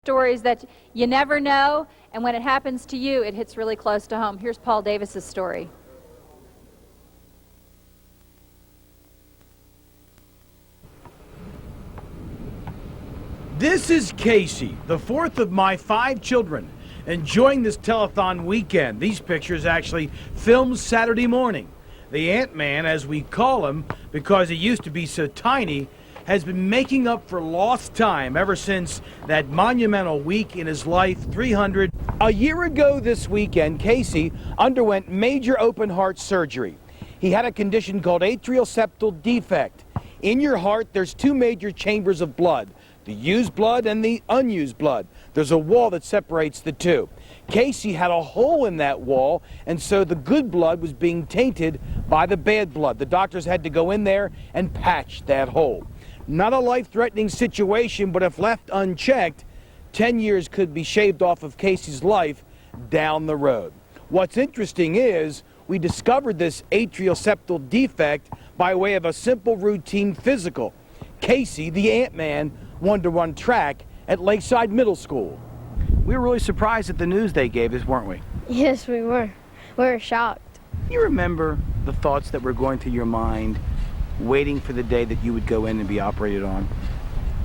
Stories that you never know, and when it happens to you, it hits really close to home. Here's Paul Davis's story. This is Casey, the fourth of my 5 children, enjoying this telethon weekend. These pictures actually filmed Saturday morning. The Ant-Man, as we call him, because he used to be so tiny, has been making up for lost time ever since that monumental week in his life, 300. A year ago this weekend, Casey underwent major open heart surgery. He had a condition called atrial septal defect. In your heart, there's 2 major chambers of blood, the used blood and the unused blood. There's a wall that separates the two. Casey had a hole in that wall, and so the good blood was being tainted by the bad blood. The doctors had to go in there and patch that hole. Not a life-threatening situation, but if left unchecked, 10 years could be shaved off of Casey's life down the road. What's interesting is we discovered this atrial septal defect by way of a simple routine physical. Casey, the Ant-Man, wanted to run track at Lakeside Middle School. We were really surprised at the news they gave us, weren't we? Yes, we were. We were shocked. You remember the thoughts that were going through your mind waiting for the day that you would go in and be operated on?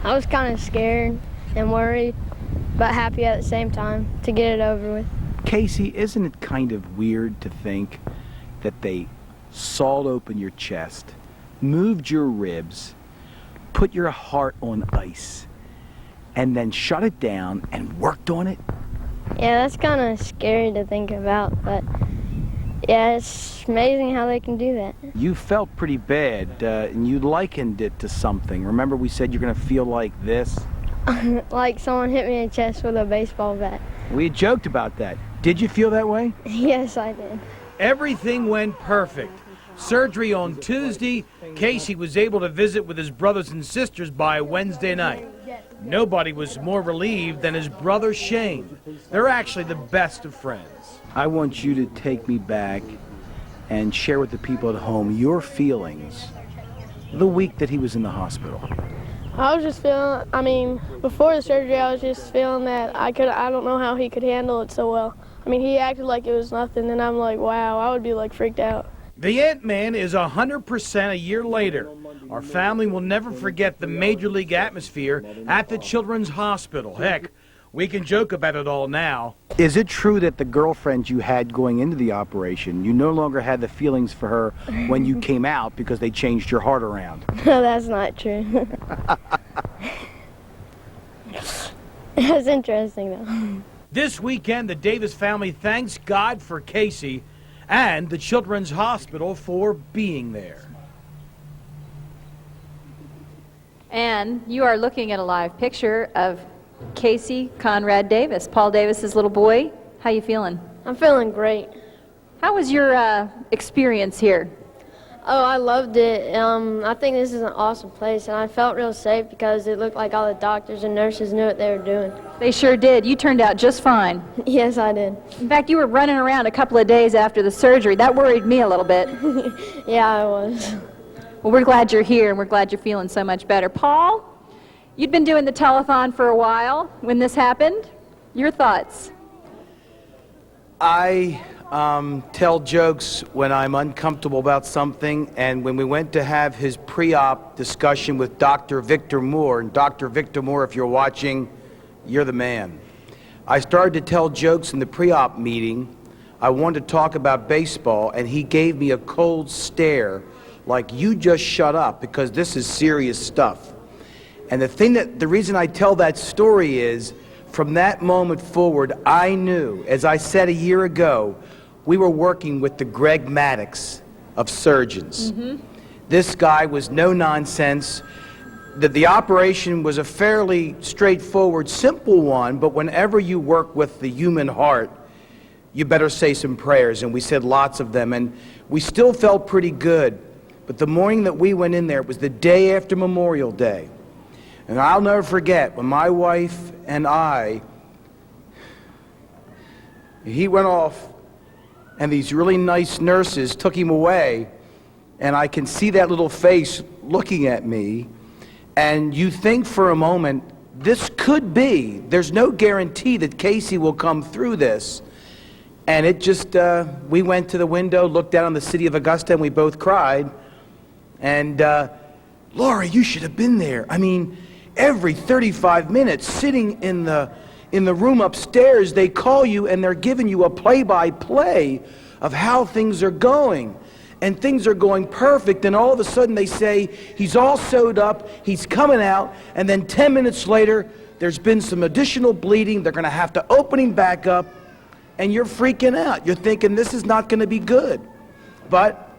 I was kind of scared and worried, but happy at the same time to get it over with. Casey, isn't it kind of weird to think that they sawed open your chest, moved your ribs, put your heart on ice, and then shut it down and worked on it? Yeah, that's kind of scary to think about, but yeah, it's amazing how they can do that. You felt pretty bad, and you likened it to something. Remember we said you're going to feel like this? Like someone hit me in the chest with a baseball bat. We had joked about that. Did you feel that way? Yes, I did. Everything went perfect. Surgery on Tuesday. Casey was able to visit with his brothers and sisters by Wednesday night. Nobody was more relieved than his brother Shane. They're actually the best of friends. I want you to take me back and share with the people at home your feelings the week that he was in the hospital. I was just feeling, before the surgery, I was just feeling that I don't know how he could handle it so well. He acted like it was nothing, and I'm like, wow, I would be like freaked out. The Ant-Man is 100% a year later. Our family will never forget the Major League atmosphere at the Children's Hospital. Heck, we can joke about it all now. Is it true that the girlfriend you had going into the operation, you no longer had the feelings for her when you came out because they changed your heart around? No, that's not true. That's interesting, though. This weekend, the Davis family thanks God for Casey and the Children's Hospital for being there. And you are looking at a live picture of Casey Conrad-Davis, Paul Davis's little boy. How you feeling? I'm feeling great. How was your experience here? Oh, I loved it. I think this is an awesome place, and I felt real safe because it looked like all the doctors and nurses knew what they were doing. They sure did. You turned out just fine. Yes, I did. In fact, you were running around a couple of days after the surgery. That worried me a little bit. Yeah, I was. Well, we're glad you're here, and we're glad you're feeling so much better. Paul, you'd been doing the telethon for a while when this happened. Your thoughts? I tell jokes when I'm uncomfortable about something, and when we went to have his pre-op discussion with Dr. Victor Moore, and Dr. Victor Moore, if you're watching, you're the man. I started to tell jokes in the pre-op meeting. I wanted to talk about baseball, and he gave me a cold stare like, you just shut up, because this is serious stuff. And the reason I tell that story is, from that moment forward, I knew, as I said a year ago, we were working with the Greg Maddox of surgeons. This guy was no nonsense. The operation was a fairly straightforward, simple one, but whenever you work with the human heart, you better say some prayers, and we said lots of them, and we still felt pretty good. But the morning that we went in there, it was the day after Memorial Day. And I'll never forget when my wife and he went off, and these really nice nurses took him away, and I can see that little face looking at me, and you think for a moment this could be, there's no guarantee that Casey will come through this. And it just, we went to the window, looked out on the city of Augusta, and we both cried. And Laura, you should have been there. I mean, every 35 minutes, sitting in the room upstairs, they call you and they're giving you a play-by-play of how things are going. And things are going perfect, and all of a sudden they say, he's all sewed up, he's coming out, and then 10 minutes later, there's been some additional bleeding, they're gonna have to open him back up, and you're freaking out. You're thinking, this is not gonna be good. But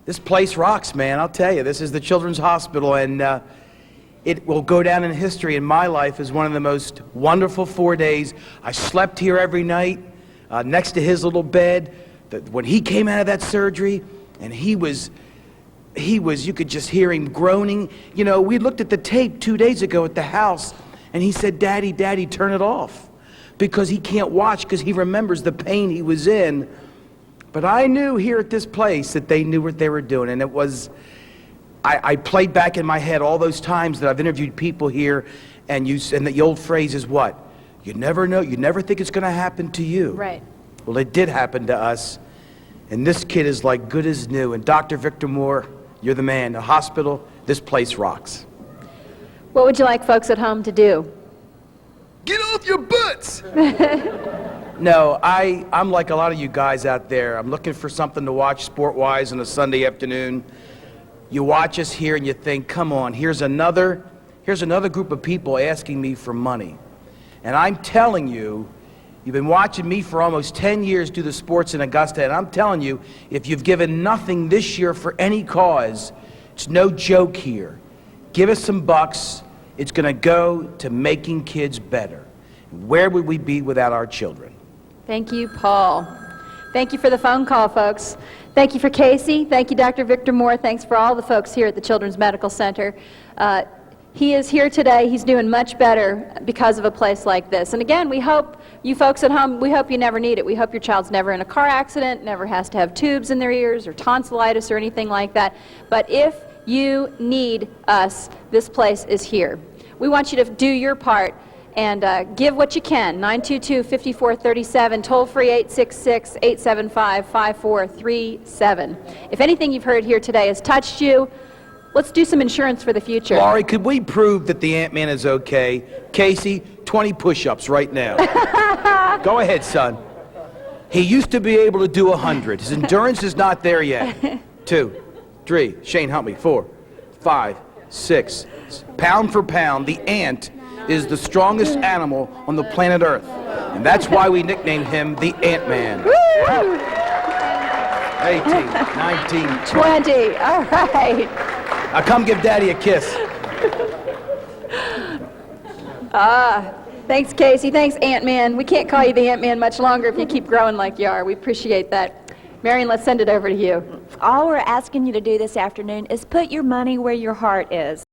this place rocks, man, I'll tell you. This is the Children's Hospital, and it will go down in history in my life as one of the most wonderful 4 days. I slept here every night, next to his little bed. When he came out of that surgery, and he was, you could just hear him groaning. You know, we looked at the tape 2 days ago at the house, and he said, Daddy, Daddy, turn it off. Because he can't watch, because he remembers the pain he was in. But I knew here at this place that they knew what they were doing, and it was, I played back in my head all those times that I've interviewed people here, and the old phrase is what? You never know, you never think it's gonna happen to you. Right. Well, it did happen to us, and this kid is like good as new, and Dr. Victor Moore, you're the man. The hospital, this place rocks. What would you like folks at home to do? Get off your butts! No, I'm like a lot of you guys out there. I'm looking for something to watch sport-wise on a Sunday afternoon. You watch us here and you think, come on, here's another group of people asking me for money. And I'm telling you, you've been watching me for almost 10 years do the sports in Augusta, and I'm telling you, if you've given nothing this year for any cause, it's no joke here. Give us some bucks. It's going to go to making kids better. Where would we be without our children? Thank you, Paul. Thank you for the phone call, folks. Thank you for Casey. Thank you, Dr. Victor Moore. Thanks for all the folks here at the Children's Medical Center. He is here today. He's doing much better because of a place like this. And again, we hope you folks at home, we hope you never need it. We hope your child's never in a car accident, never has to have tubes in their ears or tonsillitis or anything like that. But if you need us, this place is here. We want you to do your part and give what you can. 922-5437, toll-free 866-875-5437. If anything you've heard here today has touched you, let's do some insurance for the future. Laurie, could we prove that the Ant-Man is okay? Casey, 20 push-ups right now. Go ahead, son. He used to be able to do 100. His endurance is not there yet. 2, 3, Shane, help me, 4, 5, 6. Pound for pound, the ant is the strongest animal on the planet Earth. And that's why we nicknamed him the Ant-Man. 18, 19, 20. All right. Now come give Daddy a kiss. Thanks, Casey. Thanks, Ant-Man. We can't call you the Ant-Man much longer if you keep growing like you are. We appreciate that. Marion, let's send it over to you. All we're asking you to do this afternoon is put your money where your heart is.